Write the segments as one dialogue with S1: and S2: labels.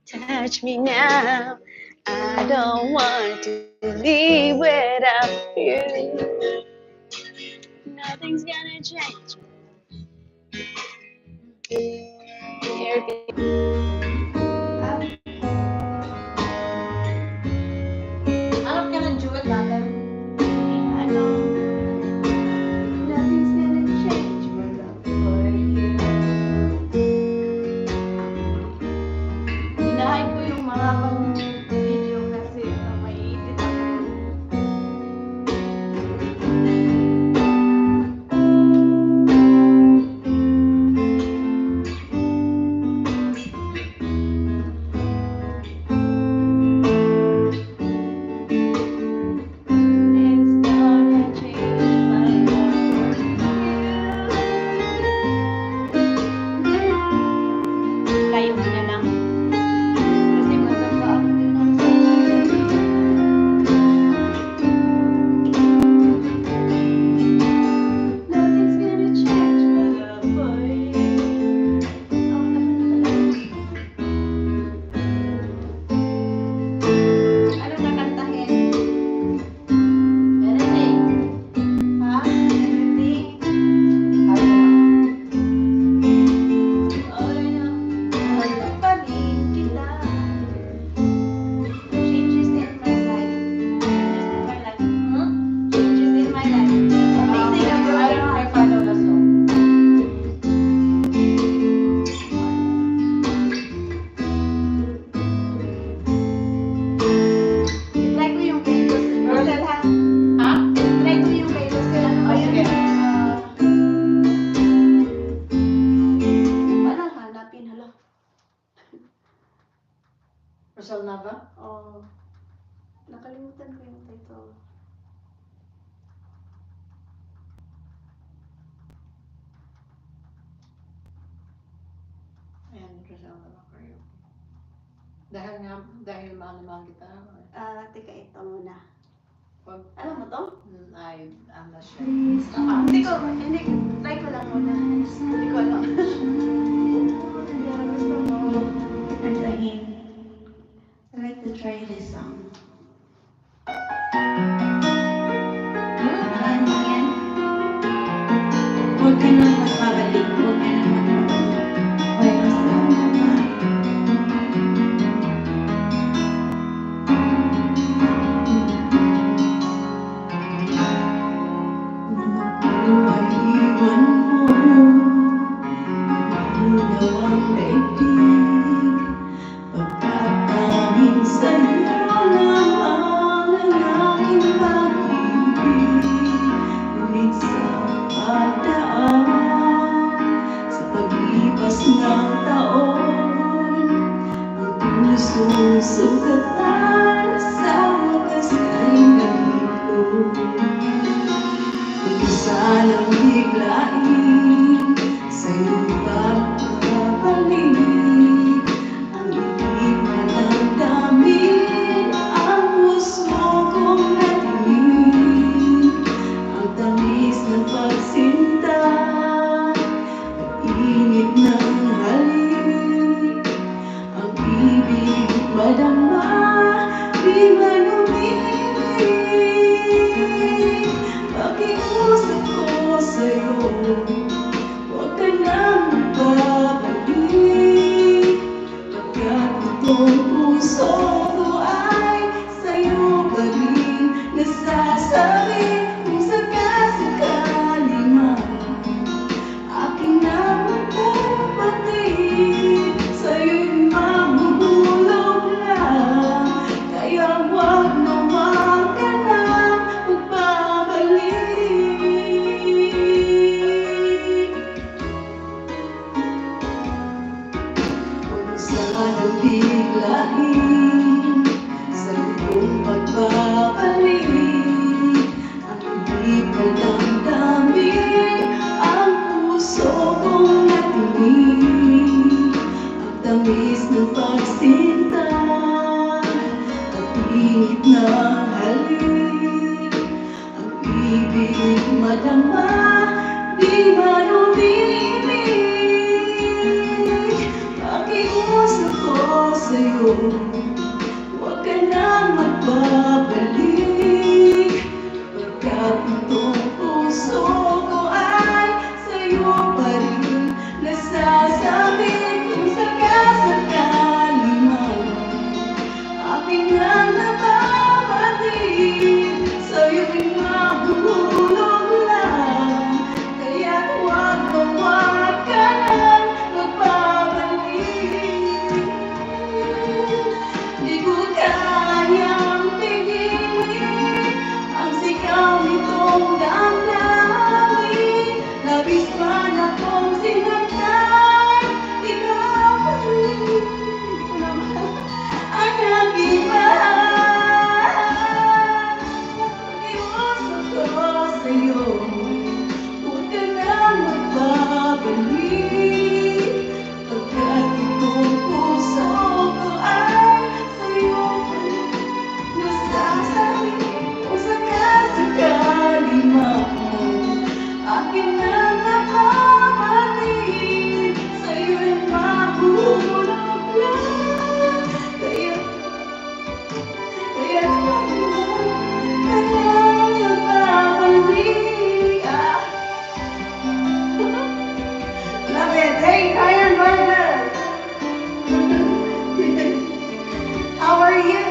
S1: Touch me now. I don't want to leave without you. Nothing's gonna change.
S2: Alam ka ng duet natin?
S1: Ano? Nothing's gonna change my love for you.
S2: Hinahin ko yung mga pang video kasi may edit ako.
S1: It's gonna change my love for you. Kayo mo na lang.
S2: Kasi maganda ako din ang
S1: Nothing's gonna change my love for you.
S2: ako naman talaga. Anong kakantahin? Anything. Ha? Anything? Ayaw mo.
S1: Ay,
S2: Ano pa rin kita? Changes in my life. Changes in my life. Amazing ang
S1: I don't know
S2: life.
S1: if I know the song.
S2: Try ko yung kay Rosel, ha?
S1: Ha?
S2: Try ko yung kay Rosel. Ano ba yun?
S1: Sige.
S2: Paano hanapin? Hala.
S1: Rosal Nava?
S2: Oh. Nakalimutan ko yung title.
S1: Ayan, Rosal Nava karaoke. Dahil mahal kita.
S2: Teka, ito muna.
S1: Pag,
S2: Alam mo to?
S1: I'm not sure.
S2: Hindi, try ko lang muna. Hindi ko alam. Kaya gusto mo kantahin. I like to try this song. Ano yan? Huwag ka nang magbabalik. Huwag ka nang magbabalik. Okay, gusto mo naman. Maiwan mo, ilaw ang daigdig, pagkatanging sa'yo lamang ang aking pag-ibig. Ngunit sa pagdaan, sa paglipas ng taon, ang pusong sugatan sa wakas ay nag-iglong. Salang biglain sa iyong pagbabalik, ang ibig na nagdamit, ang puso kong natinig, ang tamis ng pagsinta, pag-init ng halik, ang ibig madama, di man umibig. Pakiusap ko sa'yo, huwag ka nang magbabalik, pagkat itong puso ko ay sa'yo pa rin nasasabi. Kung sakasakali man aking napapatid, sa'yo'y mabuhulog lang, kaya huwag naman ka nang magbabalik. Huwag sanang biglain sa iyong pagbabalik, ang ibig na damdamin, ang puso kong natinig, ang tamis ng pagsinta, pag-init ng halik, ang ibig madama, di man umibig. sa'yo. Huwag ka na magbabalik, pagkat itong puso ko ay sa'yo pa rin. Nasasabi kung sakasakali man aking ang nababatid, sa'yo'y mabuhulog lang. Kaya't huwag ka nang magbabalik. Di ko kayang pigilin ang sigaw nitong damdamin. Labis man akong sinaktan, ikaw pa rin ang nag-iwan. Iwasan ko sa'yo, huwag ka na magbabalik, pagkat itong puso ko ay sa'yo pa rin. Nasasabi kung sakasakali man akin na nakabalik, sa'yo'y mabuhulog lang. Kaya't huwag ka nang magbabalik. Love it. Hey, Iron Burger! How are you?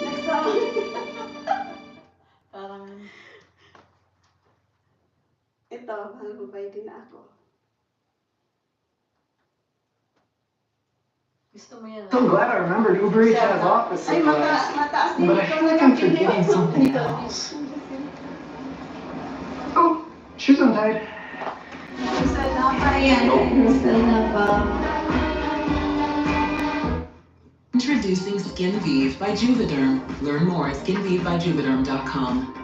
S2: Next song.
S1: Parang,
S2: Ito, magubay din ako.
S1: gusto mo yan.
S3: So glad I remembered Uber Eats has office
S2: Ay,
S3: supplies.
S2: mataas din
S3: But I
S2: ito.
S3: feel like I'm forgetting something else. Oh, shoes untied.
S2: Crystal na pa yan. Crystal na pa.
S4: Introducing Skin Vive by Juvederm. Learn more at skinvivebyjuvederm.com.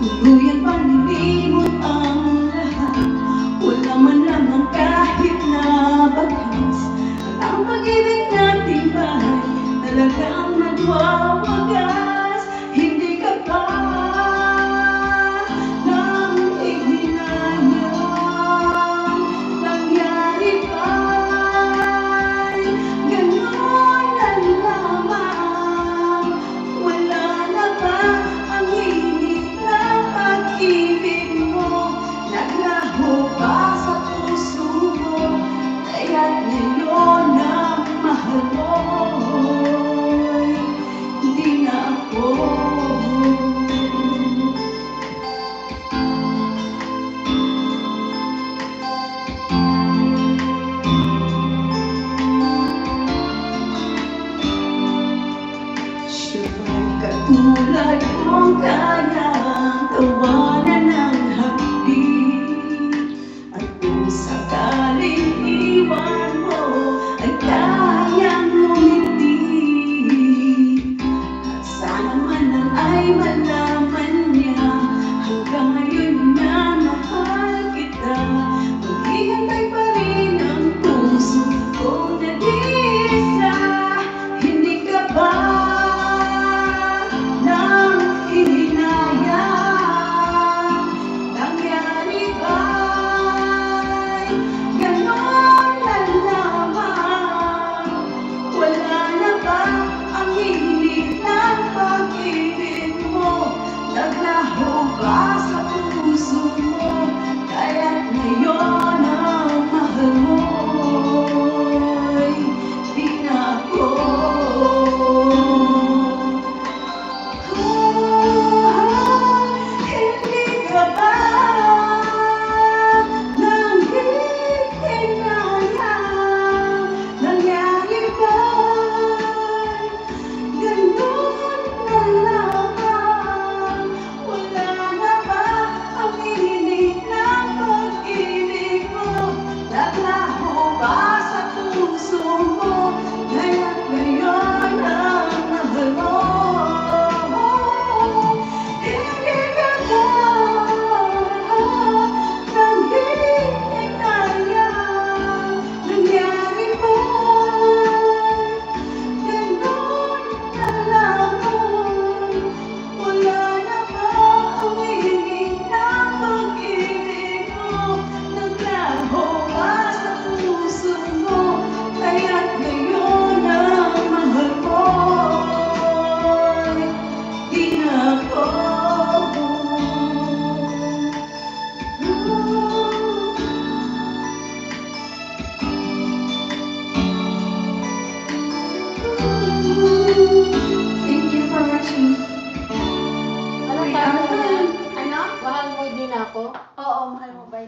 S2: Tuluyan panilimot ang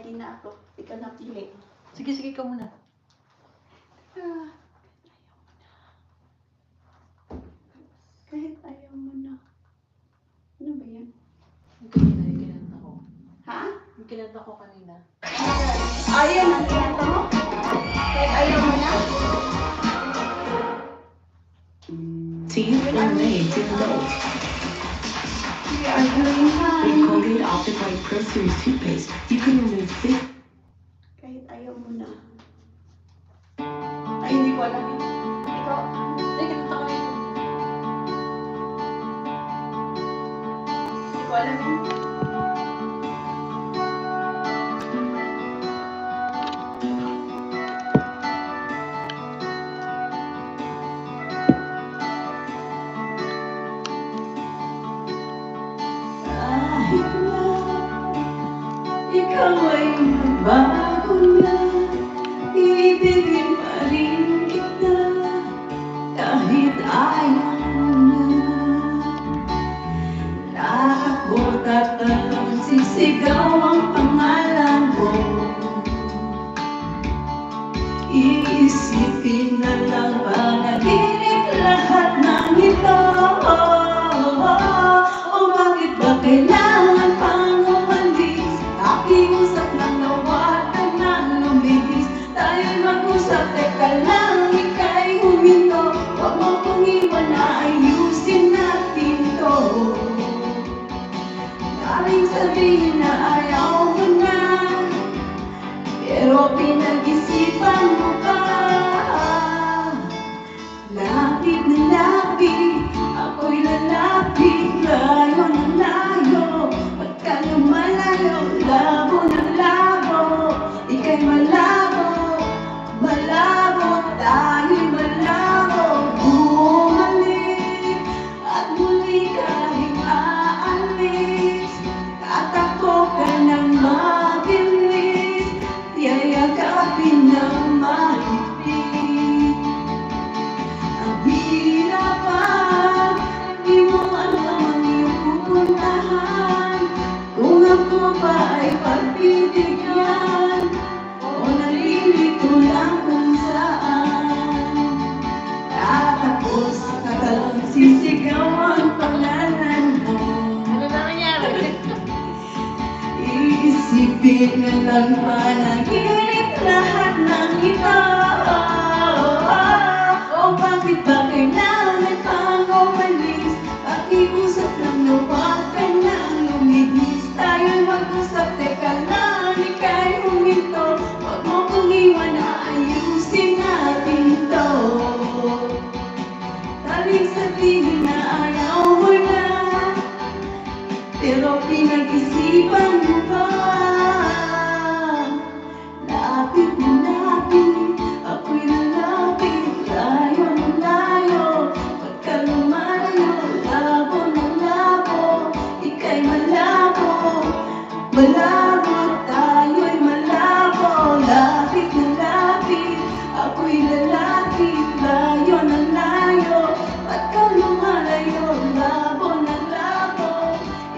S2: ready na ako. Ikaw na pili.
S5: Sige, ikaw muna.
S2: Kahit ayaw mo na. Ano ba yan?
S5: Yung kanina, yung kinanta ko.
S2: Ha?
S5: Yung kinanta ko kanina.
S2: Ayaw ang kinanta mo? Kahit ayaw mo na?
S4: Teeth are made to glow.
S2: We are doing
S4: With
S2: fine.
S4: Colgate Optic White Pro Series toothpaste, you can remove thick.
S2: Kahit ayaw mo na. Ay, hindi ko alam yun. Ikaw,
S5: Hindi, kinanta ko yun.
S2: hindi ko alam yun. Kahit na ikaw ay magbago na, ibigin pa rin kita. Kahit ayaw mo na, nakakot at alam sisigaw ang pangalan mo. Iisipin na lang panaginip lahat ng ito. O bakit ba kailangan pang umalis? Pakiusap lang na wag ka nang lumihis. Tayo'y mag-usap, teka lang, ika'y huminto. Huwag mo kong iwan na ayusin natin to. Daming sabihin na ayaw mo na, pero pinag-isipan mo pa. Lapit na lapit, ako'y lalapit. Layo na layo, pagka lumalayo, labo na labo. Ika'y malabo, malabo, tayo'y malabo. Bumalik at muli kahit aalis. Tatakbo ka ng mabilis, yayakapin ng mahigpit. Ang hirapan, di mo alam ang iyong pupuntahan. Kung ako ba ay pagbibigyan, o nalilito lang kung saan. Tatapos ka lang sisigaw ang pangalan mo.
S5: Ano na nangyari?
S2: Iisipin na lang panaginip lahat ng ito. O bakit ba kailangan pang umalis? Pakiusap lang na wag ka nang lumihis. Tayo'y mag-usap, teka lang, ika'y huminto. Huwag mo kong iwan na ayusin natin to. Daling sabihin na ayaw mo na, pero pinag-isipan mo ba? Lapit na lapit, ako'y lalapit. Layo na layo, pagka lumalayo, labo na labo. Ika'y malabo, malabo, tayo'y malabo. Lapit na lapit, ako'y lalapit. Layo na layo, pagka lumalayo, labo na labo.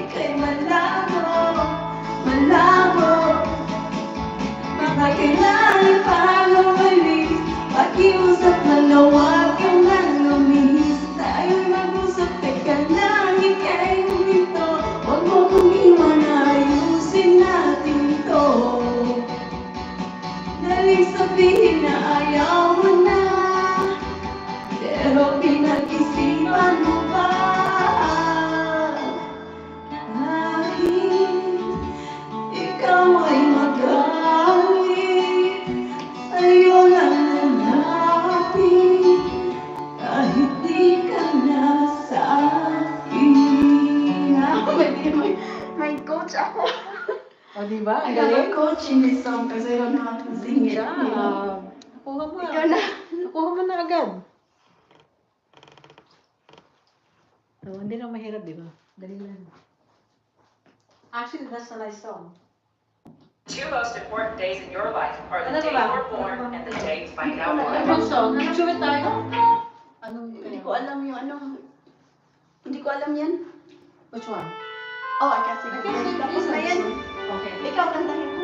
S2: Ika'y malabo, malabo. Baka kailangan pang umalis. Pakiusap lang na wag ka nang lumihis. Tayo'y mag-usap, teka lang, ika'y huminto. Huwag mo kong iwan na ayusin natin to. Daling sabihin na ayaw mo na, pero pinag-isipan mo ba? Kahit ikaw ay magalit, sa'yo lang lalapit. Kahit di ka na sa akin. May coach ako.
S5: O, di ba?
S2: I
S5: Ang
S2: got a
S5: galing.
S2: coach in this song because I don't know how to sing it.
S5: Nakuha mo.
S2: Ikaw na.
S5: Nakuha mo na agad. So, hindi na mahirap, di ba? Dali lang. Actually, that's a nice song.
S6: Two most important days in your life are
S5: Ano
S6: the day
S5: ba?
S6: you were born and the day you find out why.
S5: Anong song? Nag-duet tayo? Anong
S2: Hindi ko alam yung ano. Hindi ko alam yan.
S5: Which one?
S2: Oh, I can't sing
S5: I
S2: it.
S5: can't sing
S2: Tapos
S5: this
S2: na yan.
S5: Okay.
S2: Ikaw, kantahin mo.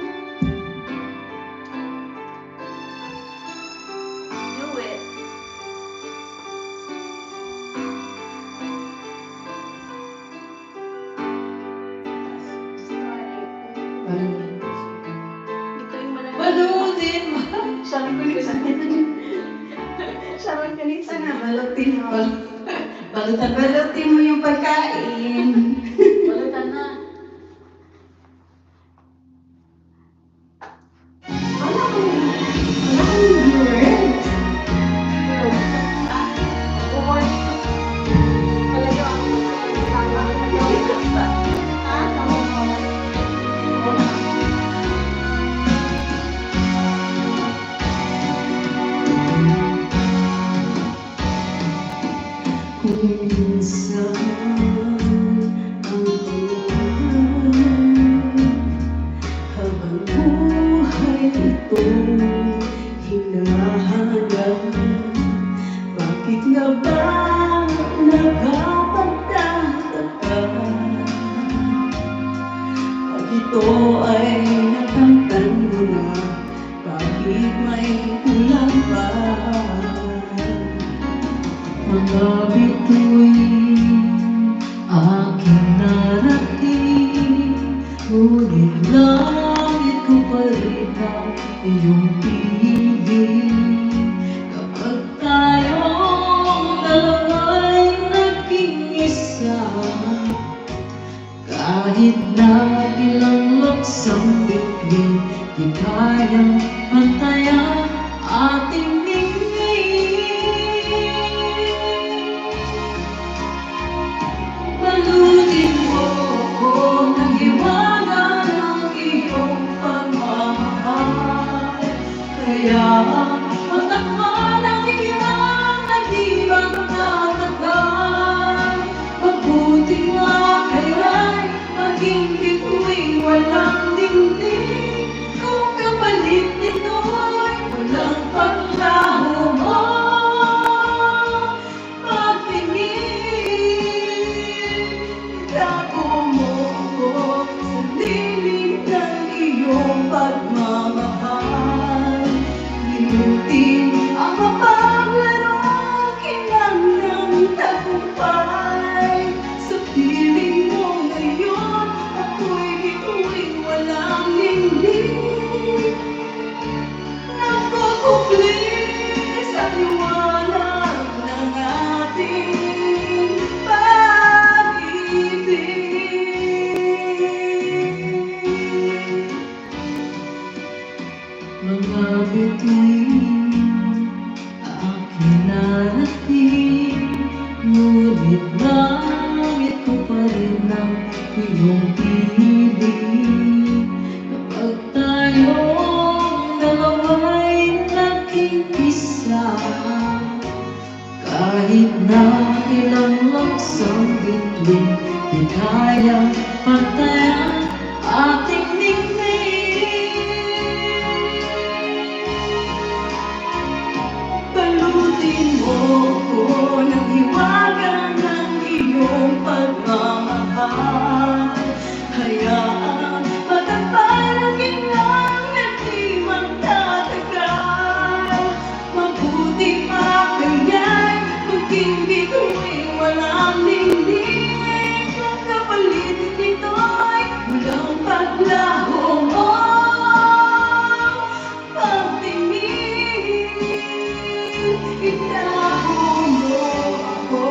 S5: Ito yung malaki.
S2: Balutin mo.
S5: Sabi ko ni Sabi ko ni
S2: Sana balutin mo. Balutin mo yung pagkain.
S5: Balutan na.
S2: Wala akong words. Kung minsan ang habang buhay ito hinahanap, bakit nga ba nakapagtataka? Pag ito ay nakamtan mo na, bakit may kulang pa? Mga bituin aking narating, ngunit langit ko pa rin ang iyong piling. Kapag tayong dalawa'y naging isa, kahit na ilang luksang bigling, di kayang pantayan ating ningning. Balutin mo ako ng hiwaga ng iyong pagmamahal, kaya matakman ang iyong nagibang tatagal. Mabuti nga kaya'y maging bituin walang dingding, kung kapalit nito'y walang paglaho mo. Itago mo ko sa lilim ng iyong pagmamahal. Limutin ang mapaglarong kinang ng tagumpay. Sa piling mo ngayon, ako'y bituin walang lingling. Nagkukupli sa liwanag ng ating mga bituin aking narating, ngunit langit ko pa rin ang iyong piling. Kapag tayong dalawa'y naging isa, kahit na ilang luksang bituin, di kayang pantayan ating ningning. Balutin mo ko ng hiwaga ng iyong pagmamahal, hayaan matagpal ang ginang na di magtatagal. Mabuti pa kaya'y maging bituin walang lingling, kung kapalit nito'y walang paglaho mo. Itago mo ako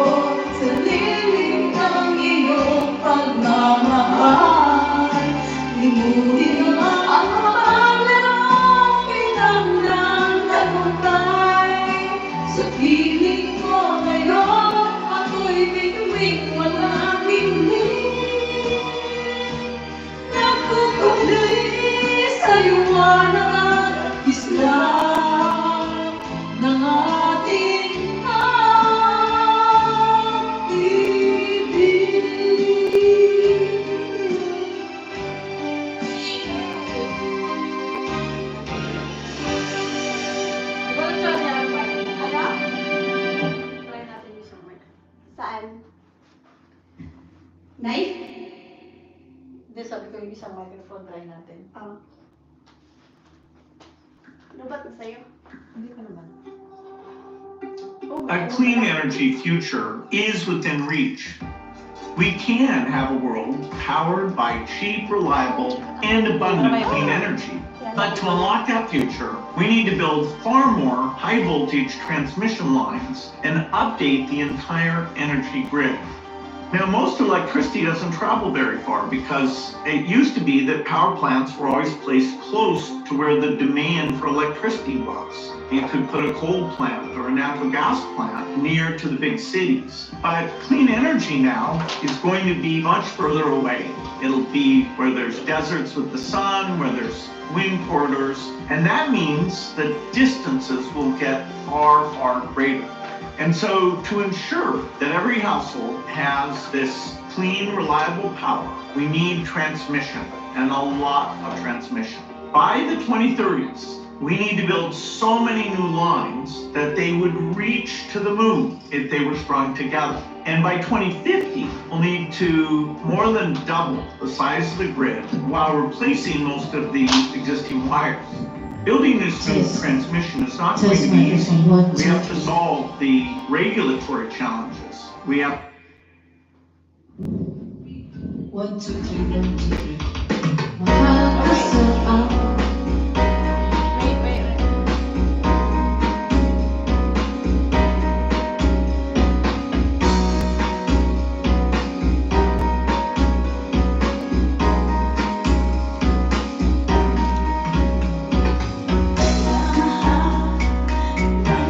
S2: sa lilim ng iyong pagmamahal. Limutin ang mapaglarong kinang tagumpay. Sa piling ko ngayon, ako'y bituin walang lingling. Nagkukuloy sa liwanag at isla ng ating
S5: Try natin yung isang mic.
S2: Saan? Nay?
S5: Hindi, sabi ko yung isang microphone, try natin.
S2: Ano ba't na sa'yo?
S5: Hindi ko naman.
S7: A clean energy future is within reach. We can have a world powered by cheap, reliable, and abundant clean energy. But to unlock that future, we need to build far more high voltage transmission lines and update the entire energy grid. Now, most electricity doesn't travel very far because it used to be that power plants were always placed close to where the demand for electricity was. You could put a coal plant or a natural gas plant near to the big cities. But clean energy now is going to be much further away. It'll be where there's deserts with the sun, where there's wind corridors, and that means that distances will get far, far greater. And so to ensure that every household has this clean, reliable power, we need transmission, and a lot of transmission. By the 2030s, we need to build so many new lines that they would reach to the moon if they were strung together. And by 2050, we'll need to more than double the size of the grid while replacing most of the existing wires. Building this new transmission is not going to be easy. We have to solve the regulatory challenges. We have
S2: 1, 2, 3, 1, 2, 3. Mahal ka sa ako.
S5: Wait.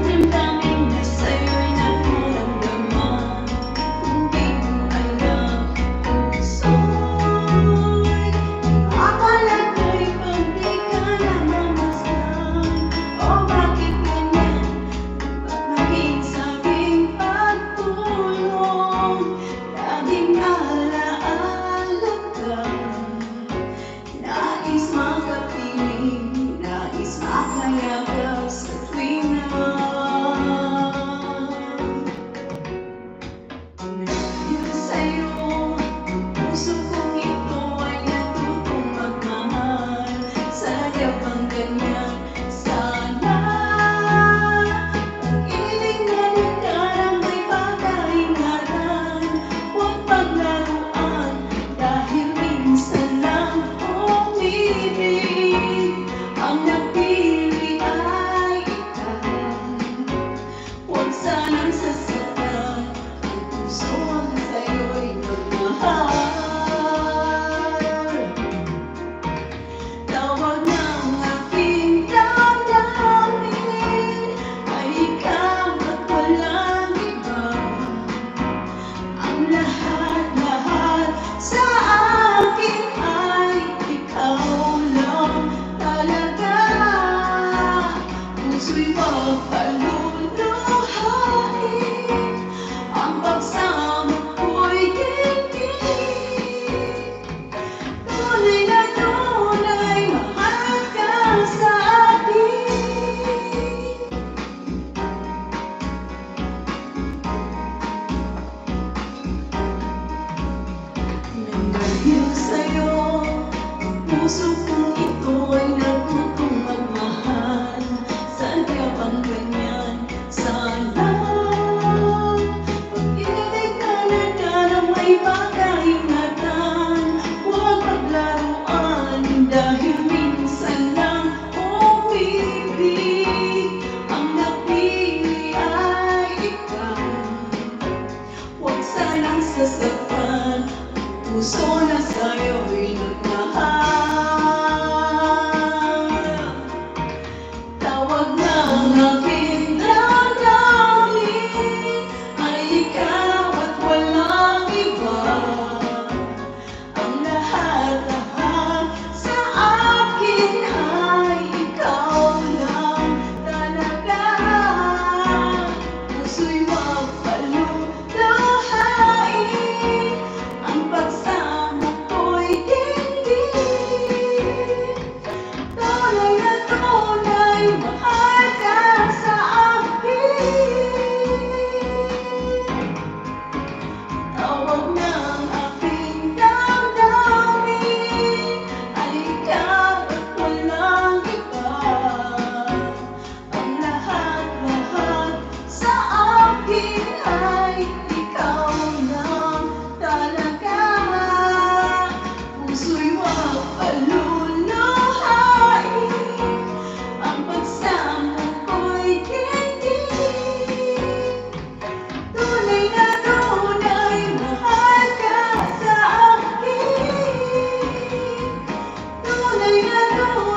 S2: Damdamin na sa'yo'y nararamdaman. Hindi mo alam. So'y akala Ako'y naroon